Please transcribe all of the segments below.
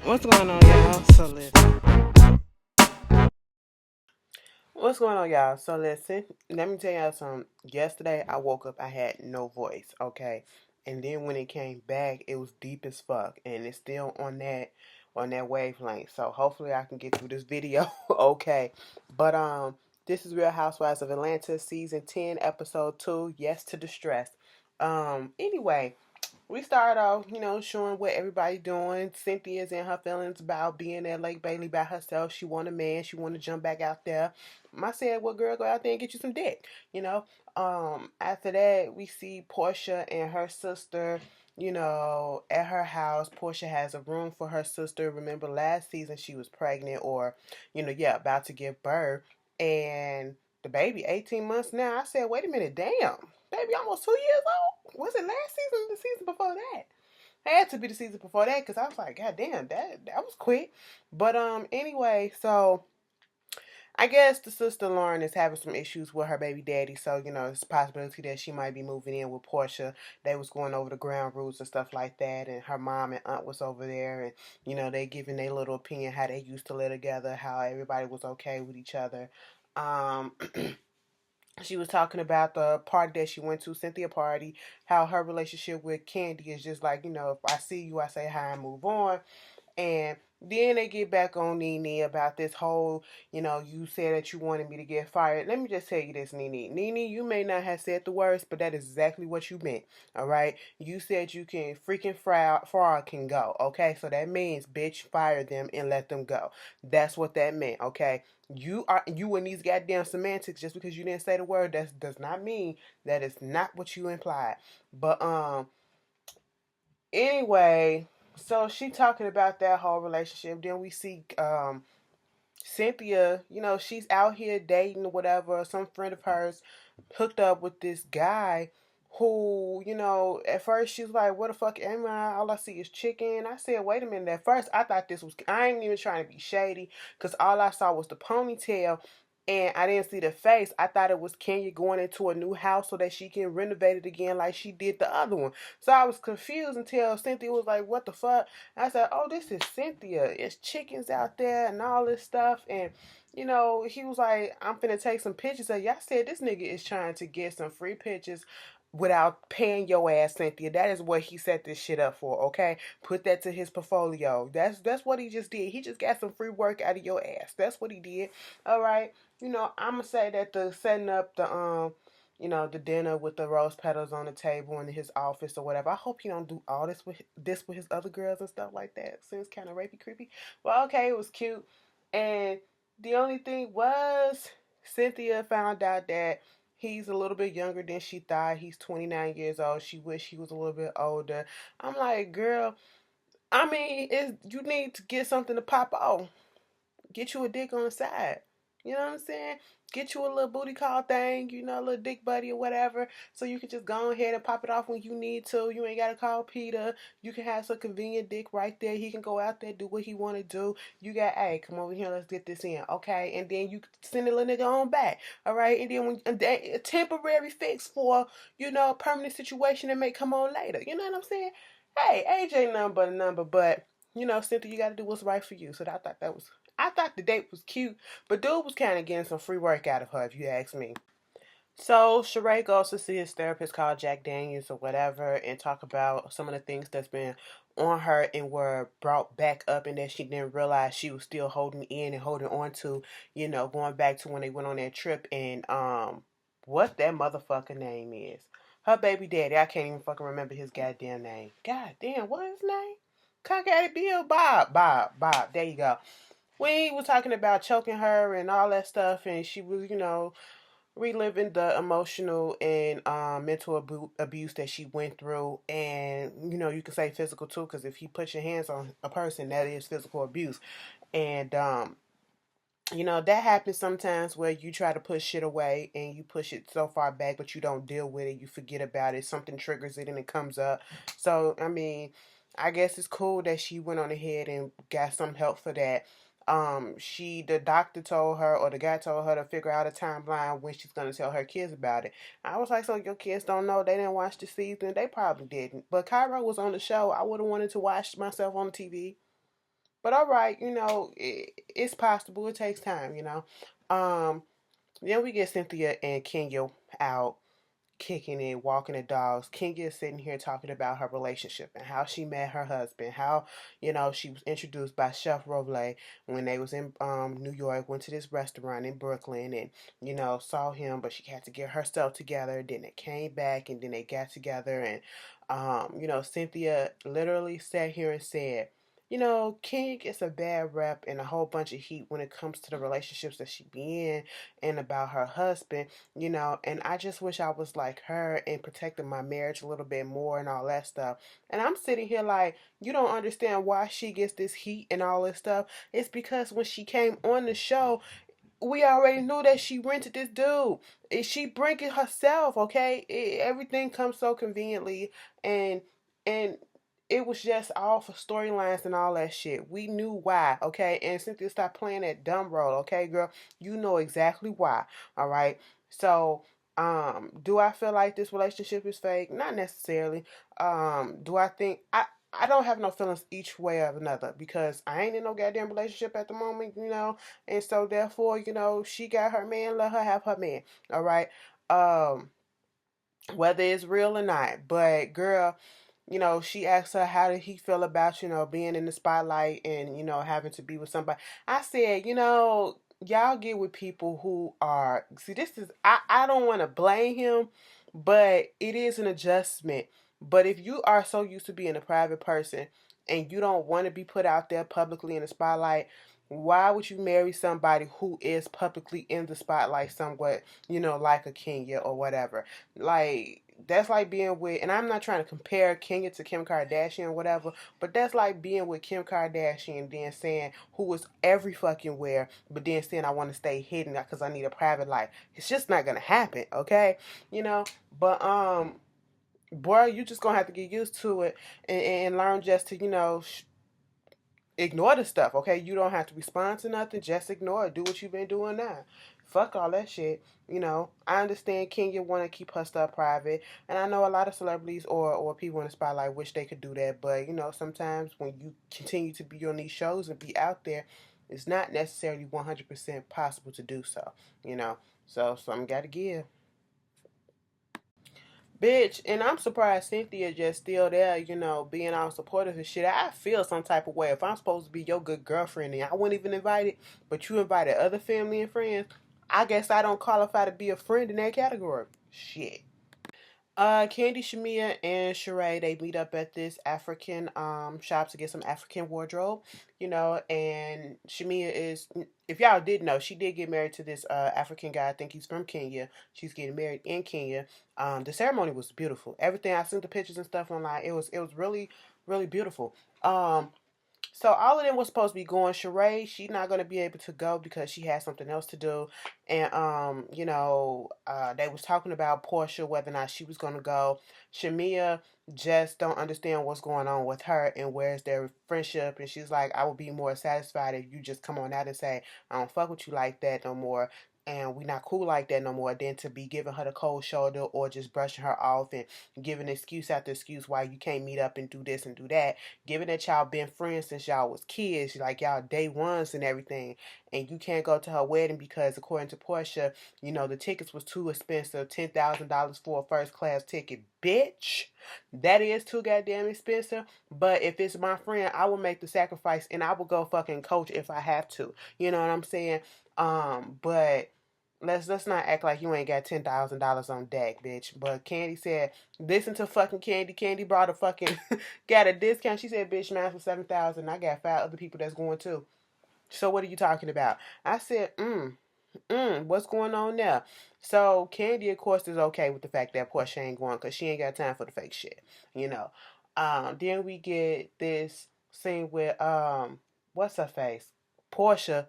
What's going on, y'all? What's going on, y'all? So listen, let me tell y'all something. Yesterday, I woke up, I had no voice, okay? And then when it came back, it was deep as fuck, and it's still on that wavelength. So hopefully, I can get through this video, okay? But this is Real Housewives of Atlanta, season 10, episode 2. Yes to the stress. Anyway. We start off, showing what everybody doing. Cynthia's in her feelings about being at Lake Bailey by herself. She want a man. She want to jump back out there. I said, well, girl, go out there and get you some dick, After that, we see Portia and her sister, at her house. Portia has a room for her sister. Remember last season she was pregnant or, about to give birth. And the baby, 18 months now. I said, wait a minute, damn. Baby, almost 2 years old. Was it last season or the season before that? It had to be the season before that because I was like, God damn, that was quick. But anyway, so I guess the sister Lauren is having some issues with her baby daddy, so it's a possibility that she might be moving in with Portia. They was going over the ground rules and stuff like that, and her mom and aunt was over there, and they giving their little opinion how they used to live together, how everybody was okay with each other. Um, she was talking about the party that she went to, Cynthia party, how her relationship with Candy is just like, if I see you, I say hi and move on. And then they get back on Nene about this whole, you said that you wanted me to get fired. Let me just tell you this, Nene. Nene, you may not have said the words, but that is exactly what you meant. All right. You said you can freaking fraud can go. Okay. So that means bitch fire them and let them go. That's what that meant. Okay. You in these goddamn semantics just because you didn't say the word. That does not mean that is not what you implied. But anyway, so she talking about that whole relationship. Then we see Cynthia, she's out here dating or whatever. Some friend of hers hooked up with this guy who, at first she was like, what the fuck am I? All I see is chicken. I said, wait a minute. At first I thought I ain't even trying to be shady because all I saw was the ponytail and I didn't see the face. I thought it was Kenya going into a new house so that she can renovate it again like she did the other one. So I was confused until Cynthia was like, what the fuck? I said, oh, this is Cynthia. It's chickens out there and all this stuff. And, he was like, I'm finna take some pictures of you. I said, this nigga is trying to get some free pictures without paying your ass, Cynthia. That is what he set this shit up for, okay? Put that to his portfolio. That's what he just did. He just got some free work out of your ass. That's what he did. All right. I'ma say that the setting up the dinner with the rose petals on the table in his office or whatever. I hope he don't do all this with his other girls and stuff like that. Seems kind of rapey, creepy. Well, okay, it was cute. And the only thing was Cynthia found out that he's a little bit younger than she thought. He's 29 years old. She wished he was a little bit older. I'm like, girl, I mean, you need to get something to pop off. Get you a dick on the side. You know what I'm saying? Get you a little booty call thing, a little dick buddy or whatever, so you can just go ahead and pop it off when you need to. You ain't gotta call Peter. You can have some convenient dick right there. He can go out there do what he wanna do. You got, hey, come over here, let's get this in, okay? And then you send the little nigga on back, all right? And then when a temporary fix for a permanent situation that may come on later. You know what I'm saying? Hey, age ain't nothing but a number, but Cynthia, you got to do what's right for you. So I thought the date was cute, but dude was kind of getting some free work out of her, if you ask me. So Sheree goes to see his therapist called Jack Daniels or whatever and talk about some of the things that's been on her and were brought back up and that she didn't realize she was still holding in and holding on to, going back to when they went on that trip and what that motherfucker name is. Her baby daddy, I can't even fucking remember his goddamn name. God damn, what is his name? Cockaddy Bill Bob. There you go. We was talking about choking her and all that stuff, and she was, reliving the emotional and mental abuse that she went through. And, you can say physical too, because if you put your hands on a person, that is physical abuse. And, that happens sometimes where you try to push shit away and you push it so far back, but you don't deal with it. You forget about it. Something triggers it and it comes up. So, I mean, I guess it's cool that she went on ahead and got some help for that. The doctor told her, or the guy told her to figure out a timeline when she's gonna tell her kids about it. I was like, so your kids don't know? They didn't watch the season. They probably didn't. But Cairo was on the show. I would have wanted to watch myself on TV. But all right, it's possible. It takes time, Then we get Cynthia and Kenya out kicking it, walking the dogs. Kenya is sitting here talking about her relationship and how she met her husband, how, she was introduced by Chef Roble when they was in New York, went to this restaurant in Brooklyn and, saw him, but she had to get herself together. Then they came back and then they got together and, Cynthia literally sat here and said, King gets a bad rep and a whole bunch of heat when it comes to the relationships that she be in and about her husband, and I just wish I was like her and protected my marriage a little bit more and all that stuff. And I'm sitting here like, you don't understand why she gets this heat and all this stuff. It's because when she came on the show, we already knew that she rented this dude. She bring it herself, okay? Everything comes so conveniently, and it was just all for storylines and all that shit. We knew why, okay? And Cynthia, stop playing that dumb role, okay, girl? You know exactly why, all right? So, do I feel like this relationship is fake? Not necessarily. Do I think I don't have no feelings each way or another because I ain't in no goddamn relationship at the moment, and so therefore, she got her man, let her have her man. All right. Um, whether it's real or not. But girl, she asked her how did he feel about, being in the spotlight and, having to be with somebody. I said, y'all get with people who are see this is I don't want to blame him, but it is an adjustment. But if you are so used to being a private person and you don't want to be put out there publicly in the spotlight, why would you marry somebody who is publicly in the spotlight somewhat, like a Kenya or whatever? Like, that's like being with, and I'm not trying to compare Kenya to Kim Kardashian or whatever, but that's like being with Kim Kardashian and then saying who was every fucking where, but then saying I want to stay hidden because I need a private life. It's just not gonna happen, okay? But boy, you just gonna have to get used to it and learn just to ignore the stuff, okay? You don't have to respond to nothing. Just ignore it. Do what you've been doing now. Fuck all that shit. I understand Kenya want to keep her stuff private, and I know a lot of celebrities or people in the spotlight wish they could do that, but sometimes when you continue to be on these shows and be out there, it's not necessarily 100% possible to do so. So something got to give. Bitch, and I'm surprised Cynthia just still there, being all supportive and shit. I feel some type of way. If I'm supposed to be your good girlfriend and I wasn't even invited, but you invited other family and friends, I guess I don't qualify to be a friend in that category. Shit. Candy, Shamia, and Sheree, they meet up at this African shop to get some African wardrobe, and Shamia is, if y'all didn't know, she did get married to this African guy. I think he's from Kenya. She's getting married in Kenya. The ceremony was beautiful. Everything, I seen the pictures and stuff online. It was really, really beautiful. So all of them was supposed to be going. Sheree, she's not gonna be able to go because she has something else to do. And they was talking about Portia, whether or not she was gonna go. Shamia just don't understand what's going on with her and where's their friendship. And she's like, I would be more satisfied if you just come on out and say, I don't fuck with you like that no more. And we not cool like that no more, than to be giving her the cold shoulder or just brushing her off and giving excuse after excuse why you can't meet up and do this and do that. Given that y'all been friends since y'all was kids, like y'all day ones and everything, and you can't go to her wedding because according to Portia, the tickets was too expensive, $10,000 for a first class ticket. Bitch, that is too goddamn expensive. But if it's my friend, I will make the sacrifice and I will go fucking coach if I have to. You know what I'm saying? But let's not act like you ain't got $10,000 on deck, bitch. But Candy said, listen to fucking Candy. Candy brought a fucking got a discount. She said, bitch, mine for 7,000. I got 5 other people that's going too. So what are you talking about? I said, what's going on there? So Candy, of course, is okay with the fact that Portia ain't going because she ain't got time for the fake shit, Then we get this scene with what's her face, Portia,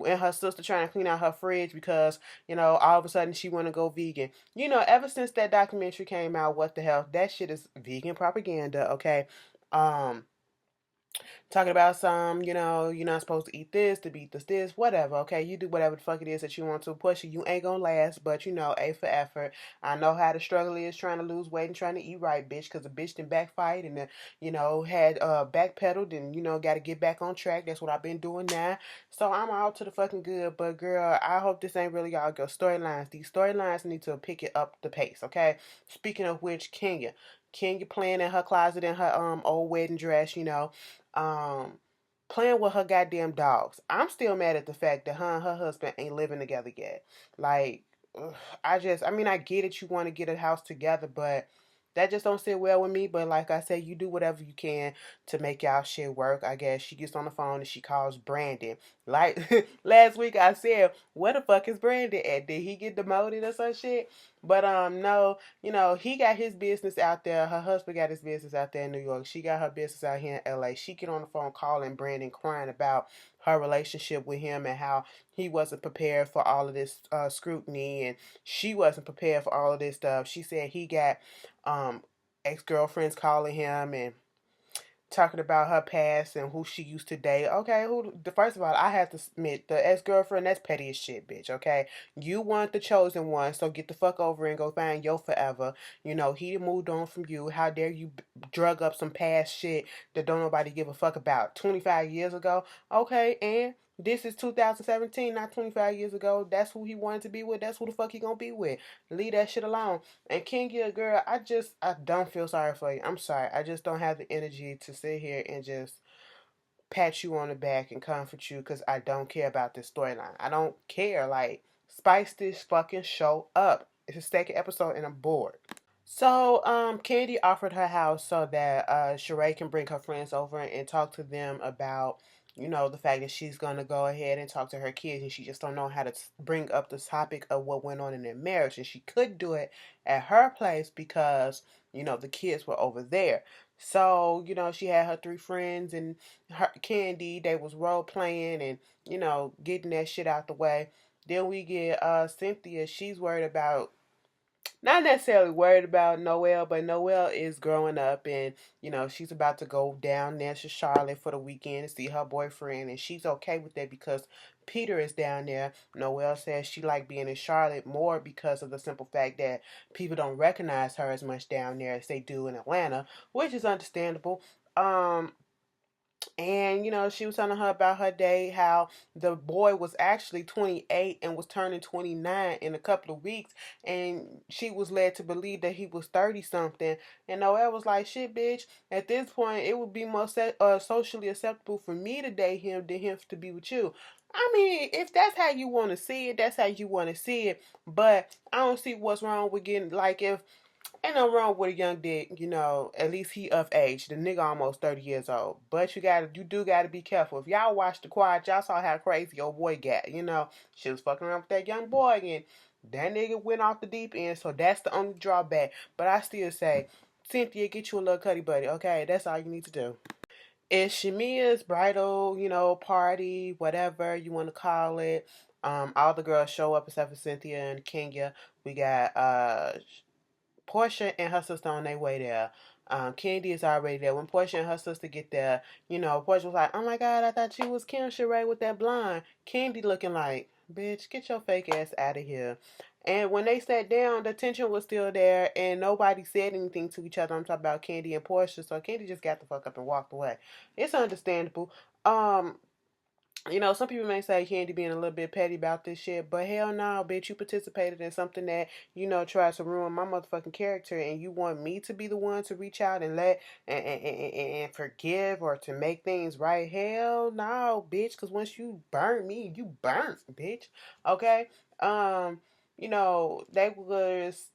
and her sister trying to clean out her fridge because all of a sudden she want to go vegan. Ever since that documentary came out, what the hell, that shit is vegan propaganda. Okay, um talking about some, you're not supposed to eat this, to eat this, whatever, okay? You do whatever the fuck it is that you want to. Push it, you ain't gonna last, but A for effort. I know how the struggle is trying to lose weight and trying to eat right, bitch, because the bitch done backfired and, had backpedaled and, got to get back on track. That's what I've been doing now. So I'm all to the fucking good, but girl, I hope this ain't really all good storylines. These storylines need to pick it up the pace, okay? Speaking of which, Kenya playing in her closet in her old wedding dress, um, playing with her goddamn dogs. I'm still mad at the fact that her and her husband ain't living together yet. Like, ugh, I mean, I get it. You want to get a house together, but that just don't sit well with me. But like I said, you do whatever you can to make y'all shit work. I guess she gets on the phone and she calls Brandon. Like last week, I said, "Where the fuck is Brandon at? Did he get demoted or some shit?" But no, he got his business out there. Her husband got his business out there in New York. She got her business out here in LA. She get on the phone calling Brandon, crying about her relationship with him and how he wasn't prepared for all of this scrutiny, and she wasn't prepared for all of this stuff. She said he got ex-girlfriends calling him and talking about her past and who she used to date. Okay, who the first of all, I have to admit the ex-girlfriend, that's petty as shit, bitch. Okay, you weren't the chosen one, so get the fuck over and go find your forever. He moved on from you. How dare you drug up some past shit that don't nobody give a fuck about 25 years ago? Okay, and this is 2017, not 25 years ago. That's who he wanted to be with. That's who the fuck he gonna be with. Leave that shit alone. And Kenya, girl, I don't feel sorry for you. I'm sorry. I just don't have the energy to sit here and just pat you on the back and comfort you because I don't care about this storyline. I don't care. Like, spice this fucking show up. It's a second episode and I'm bored. So, Candy offered her house so that Sheree can bring her friends over and talk to them about, the fact that she's gonna go ahead and talk to her kids, and she just don't know how to bring up the topic of what went on in their marriage, and she could do it at her place because the kids were over there. So, she had her three friends and her Candy. They was role playing and getting that shit out the way. Then we get Cynthia. She's worried about not necessarily worried about Noelle, but Noelle is growing up and, she's about to go down there to Charlotte for the weekend to see her boyfriend, and she's okay with that because Peter is down there. Noelle says she like being in Charlotte more because of the simple fact that people don't recognize her as much down there as they do in Atlanta, which is understandable. And she was telling her about her day, how the boy was actually 28 and was turning 29 in a couple of weeks, and she was led to believe that he was 30 something. And Noelle was like, "Shit, bitch. At this point, it would be more socially acceptable for me to date him than him to be with you." I mean, if that's how you want to see it, that's how you want to see it. But I don't see what's wrong with getting, like, if ain't no wrong with a young dick, at least he of age. The nigga almost 30 years old. But you do gotta be careful. If y'all watched The Quiet, y'all saw how crazy old boy got. She was fucking around with that young boy and that nigga went off the deep end, so that's the only drawback. But I still say, Cynthia, get you a little cuddy buddy, okay? That's all you need to do. It's Shamia's bridal, party, whatever you want to call it. All the girls show up except for Cynthia and Kenya. We got Portia and her sister on their way there. Candy is already there. When Portia and her sister get there, Portia was like, "Oh my God, I thought you was Kim Sheree with that blonde." Candy looking like, "Bitch, get your fake ass out of here." And when they sat down, the tension was still there, and nobody said anything to each other. I'm talking about Candy and Portia, so Candy just got the fuck up and walked away. It's understandable. Some people may say Candy being a little bit petty about this shit, but hell no, bitch, you participated in something that, tries to ruin my motherfucking character, and you want me to be the one to reach out and let, and forgive or to make things right? Hell no, bitch, because once you burn me, you burnt, bitch, okay? They was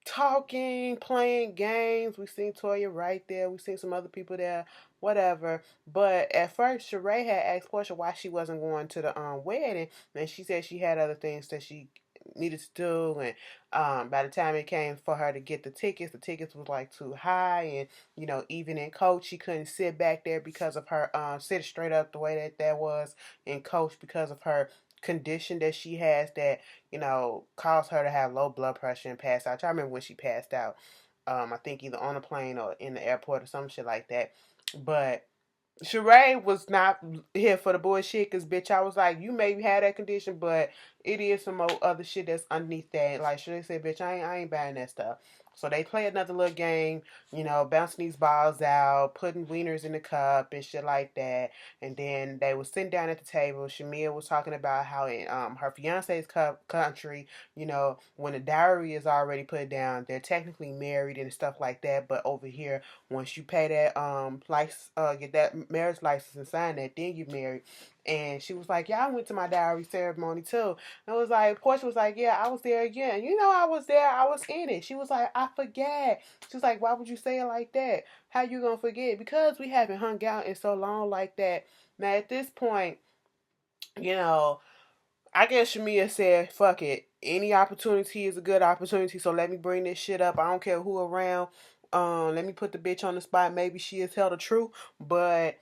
talking, playing games. We seen Toya right there. We seen some other people there, whatever. But at first, Sheree had asked Portia why she wasn't going to the wedding, and she said she had other things that she needed to do. And by the time it came for her to get the tickets was like too high, and even in coach, she couldn't sit back there because of her sit straight up the way that was in coach because of her condition that she has that caused her to have low blood pressure and pass out. I remember when she passed out. I think either on a plane or in the airport or some shit like that. But Sheree was not here for the bullshit because, bitch, I was like, you maybe had that condition, but it is some other shit that's underneath that. Like, Sheree said, bitch, I ain't buying that stuff. So they play another little game, bouncing these balls out, putting wieners in the cup and shit like that. And then they were sitting down at the table. Shamia was talking about how in her fiance's country, when the dowry is already put down, they're technically married and stuff like that. But over here, once you pay that get that marriage license and sign that, then you married. And she was like, "Yeah, I went to my dowry ceremony too." And I was like, Portia was like, "Yeah, I was there again. I was there. I was in it." She was like, "I forget." She was like, "Why would you say it like that? How you gonna forget? Because we haven't hung out in so long like that." Now at this point, you know, I guess Shamia said, "Fuck it. Any opportunity is a good opportunity. So let me bring this shit up. I don't care who around. Let me put the bitch on the spot. Maybe she is tell the truth, but."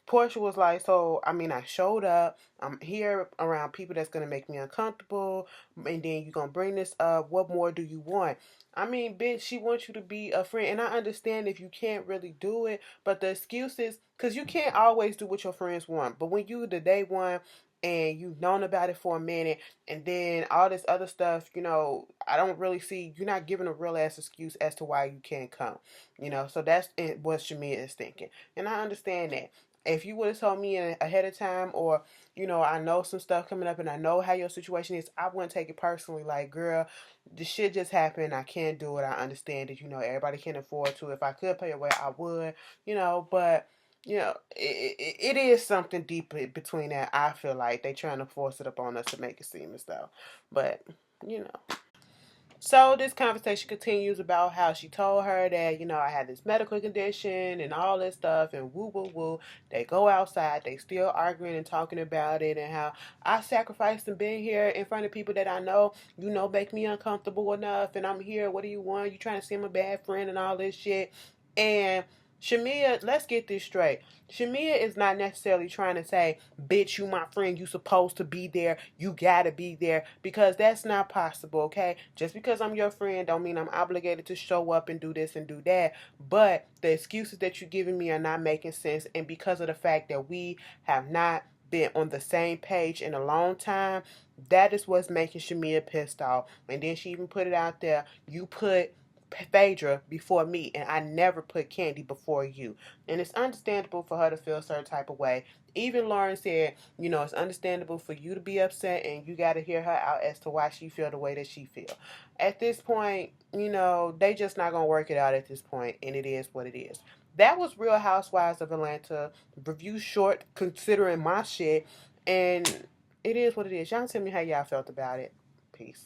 Portia was like, so, I mean, I showed up. I'm here around people that's going to make me uncomfortable. And then you're going to bring this up. What more do you want? I mean, bitch, she wants you to be a friend. And I understand if you can't really do it. But the excuses, because you can't always do what your friends want. But when you the day one and you've known about it for a minute and then all this other stuff, I don't really see, you're not giving a real ass excuse as to why you can't come. So that's what Shamia is thinking. And I understand that. If you would have told me ahead of time, or I know some stuff coming up and I know how your situation is, I wouldn't take it personally. Like, girl, the shit just happened. I can't do it. I understand that everybody can't afford to. If I could pay away, I would. But it is something deep between that. I feel like they trying to force it up on us to make it seem as though, but you know. So this conversation continues about how she told her that, I had this medical condition and all this stuff and woo woo woo. They go outside, they still arguing and talking about it and how I sacrificed and been here in front of people that I know, make me uncomfortable enough and I'm here. What do you want? You trying to say I'm a bad friend and all this shit. And Shamia, let's get this straight. Shamia is not necessarily trying to say, bitch, you my friend, you supposed to be there, you gotta be there, because that's not possible, okay? Just because I'm your friend don't mean I'm obligated to show up and do this and do that, but the excuses that you're giving me are not making sense, and because of the fact that we have not been on the same page in a long time, that is what's making Shamia pissed off. And then she even put it out there, you put Phaedra before me, and I never put Candy before you. And it's understandable for her to feel a certain type of way. Even Lauren said, it's understandable for you to be upset, and you got to hear her out as to why she feel the way that she feel. At this point, they just not gonna work it out at this point, and it is what it is. That was Real Housewives of Atlanta review short, considering my shit, and it is what it is. Y'all tell me how y'all felt about it. Peace.